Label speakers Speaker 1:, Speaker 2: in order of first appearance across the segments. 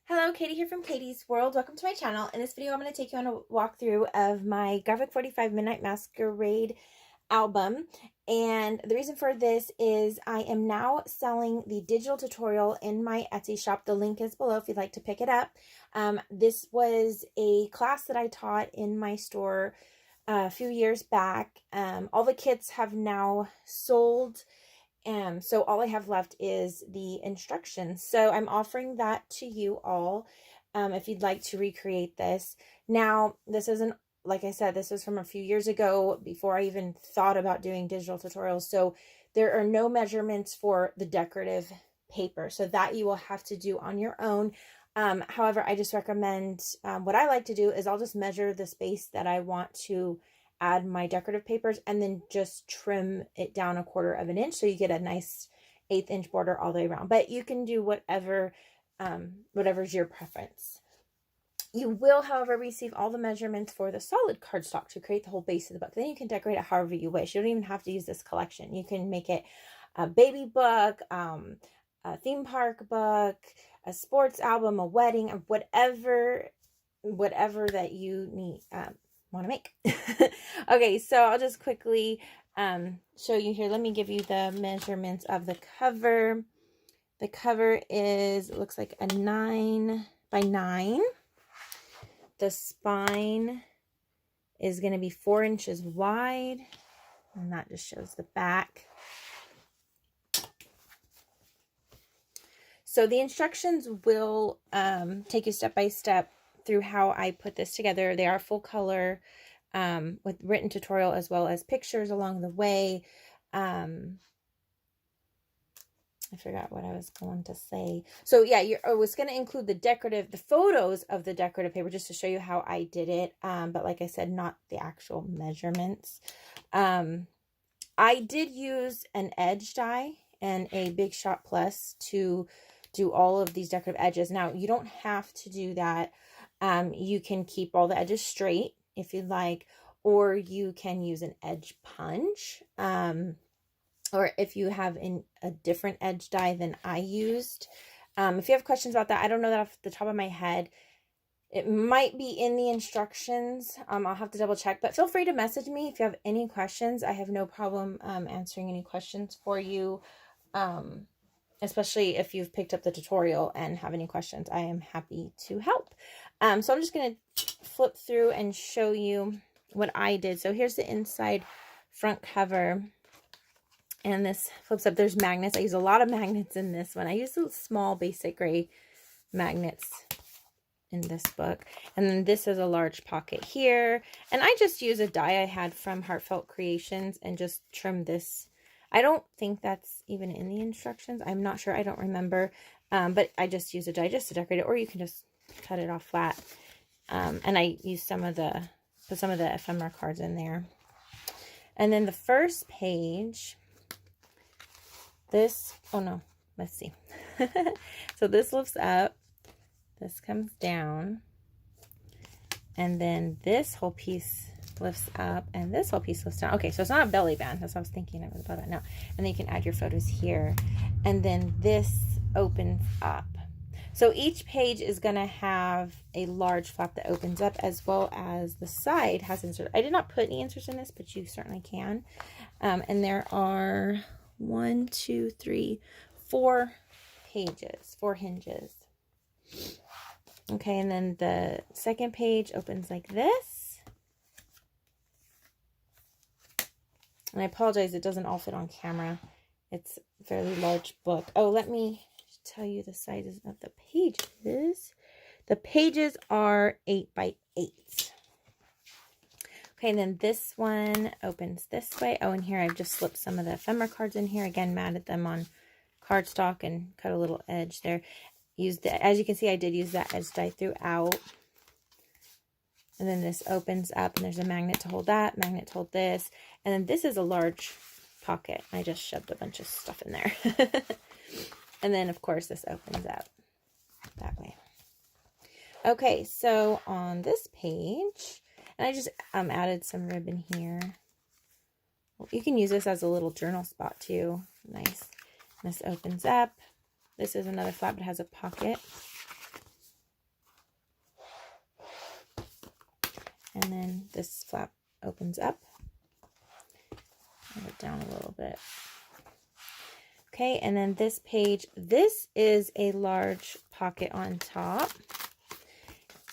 Speaker 1: Hello, Katie here from Katie's World. Welcome to my channel. In this video, I'm going to take you on a walkthrough of my Graphic 45 Midnight Masquerade album. And the reason for this is I am now selling the digital tutorial in my Etsy shop. The link is below if you'd like to pick it up. This was a class that I taught in my store a few years back. All the kits have now sold. So all I have left is the instructions. So I'm offering that to you all if you'd like to recreate this. Now, this isn't, like I said, this was from a few years ago before I even thought about doing digital tutorials. So there are no measurements for the decorative paper. So that you will have to do on your own. However, I just recommend, what I like to do is I'll just measure the space that I want to add my decorative papers and then just trim it down 1/4 of an inch so you get a nice 1/8 inch border all the way around. But you can do whatever's your preference. You will, however, receive all the measurements for the solid cardstock to create the whole base of the book. Then you can decorate it however you wish. You don't even have to use this collection. You can make it a baby book, a theme park book, a sports album, a wedding, whatever that you need. Want to make. Okay, so I'll just quickly show you here. Let me give you the measurements of the cover. The cover looks like a 9 by 9. The spine is going to be 4 inches wide, and that just shows the back. So the instructions will take you step by step through how I put this together. They are full color with written tutorial as well as pictures along the way. I forgot what I was going to say. So yeah, I was going to include the photos of the decorative paper just to show you how I did it. But like I said, not the actual measurements. I did use an edge die and a Big Shot Plus to do all of these decorative edges. Now, you don't have to do that. You can keep all the edges straight if you'd like, or you can use an edge punch, or if you have a different edge die than I used. If you have questions about that, I don't know that off the top of my head. It might be in the instructions. I'll have to double check, but feel free to message me if you have any questions. I have no problem answering any questions for you, especially if you've picked up the tutorial and have any questions. I am happy to help. So I'm just going to flip through and show you what I did. So here's the inside front cover, and this flips up. There's magnets. I use a lot of magnets in this one. I use those small basic gray magnets in this book. And then this is a large pocket here. And I just use a die I had from Heartfelt Creations and just trim this. I don't think that's even in the instructions. I'm not sure. I don't remember. But I just use a die just to decorate it, or you can just cut it off flat. And I use put some of the ephemera cards in there. And then the first page, let's see. So this lifts up, this comes down, and then this whole piece lifts up, and this whole piece lifts down. Okay, so it's not a belly band. That's what I was thinking of about that. No. And then you can add your photos here. And then this opens up. So each page is going to have a large flap that opens up, as well as the side has inserts. I did not put any inserts in this, but you certainly can. And there are 1, 2, 3, 4 pages, 4 hinges. Okay, and then the second page opens like this. And I apologize, it doesn't all fit on camera. It's a fairly large book. Oh, let me tell you the sizes of the pages. The pages are 8 by 8. Okay, and then this one opens this way. Oh, and here I've just slipped some of the ephemera cards in here. Again, matted them on cardstock and cut a little edge there. As you can see, I did use that edge die throughout. And then this opens up, and there's a magnet to hold that, magnet to hold this. And then this is a large pocket. I just shoved a bunch of stuff in there. And then, of course, this opens up that way. Okay, so on this page, and I just added some ribbon here. You can use this as a little journal spot too. Nice. This opens up. This is another flap that has a pocket. and then this flap opens up. Move it down a little bit. Okay, and then this page, this is a large pocket on top,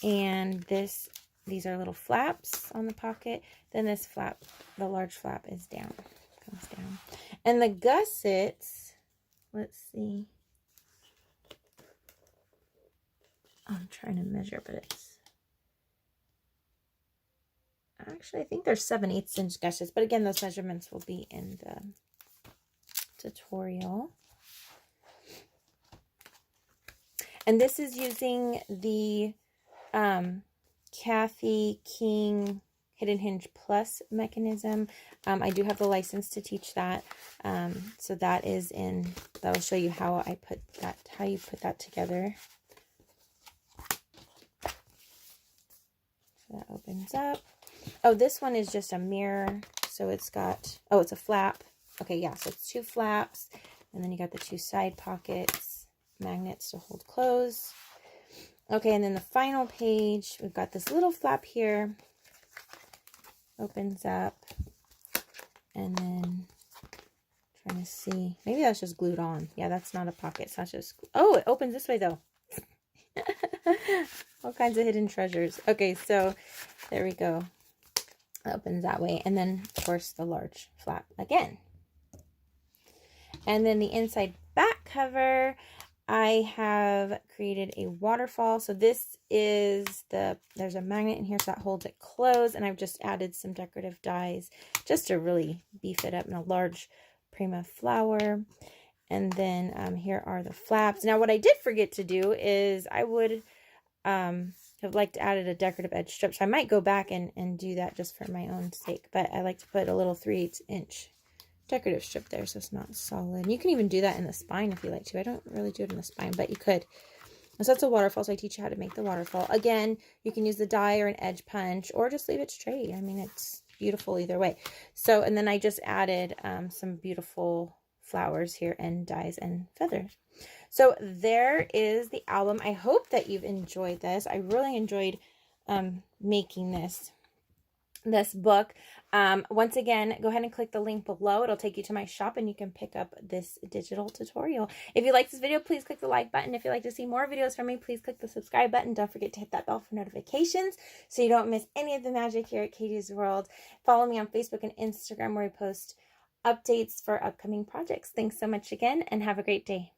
Speaker 1: and these are little flaps on the pocket. Then this flap, the large flap, is down, comes down, and the gussets. Let's see. I'm trying to measure, but it's actually, I think they're 7/8 inch gussets, but again, those measurements will be in the tutorial. And this is using the Kathy King Hidden Hinge Plus mechanism. I do have the license to teach that. So that is in, that will show you how I put that, how you put that together. So that opens up. Oh, this one is just a mirror. So it's got, oh, it's a flap. Okay, yeah, so it's 2 flaps. And then you got the 2 side pockets, magnets to hold close. Okay, and then the final page, we've got this little flap here. Opens up. And then, trying to see, maybe that's just glued on. Yeah, that's not a pocket. It's not just, oh, it opens this way though. All kinds of hidden treasures. Okay, so there we go. It opens that way. And then, of course, the large flap again. And then the inside back cover, I have created a waterfall. So this is there's a magnet in here so that holds it closed. And I've just added some decorative dies just to really beef it up, in a large Prima flower. And then here are the flaps. Now what I did forget to do is I would have liked to added a decorative edge strip. So I might go back and do that just for my own sake. But I like to put a little 3/8 inch decorative strip there so it's not solid. You can even do that in the spine if you like to. I don't really do it in the spine, but you could. And so that's a waterfall, so I teach you how to make the waterfall. Again, you can use the die or an edge punch, or just leave it straight. I mean, it's beautiful either way. So, and then I just added some beautiful flowers here and dies and feathers. So there is the album. I hope that you've enjoyed this. I really enjoyed making this book. Once again, go ahead and click the link below. It'll take you to my shop and you can pick up this digital tutorial. If you like this video, please click the like button. If you'd like to see more videos from me, please click the subscribe button. Don't forget to hit that bell for notifications so you don't miss any of the magic here at Katie's World. Follow me on Facebook and Instagram where I post updates for upcoming projects. Thanks so much again and have a great day.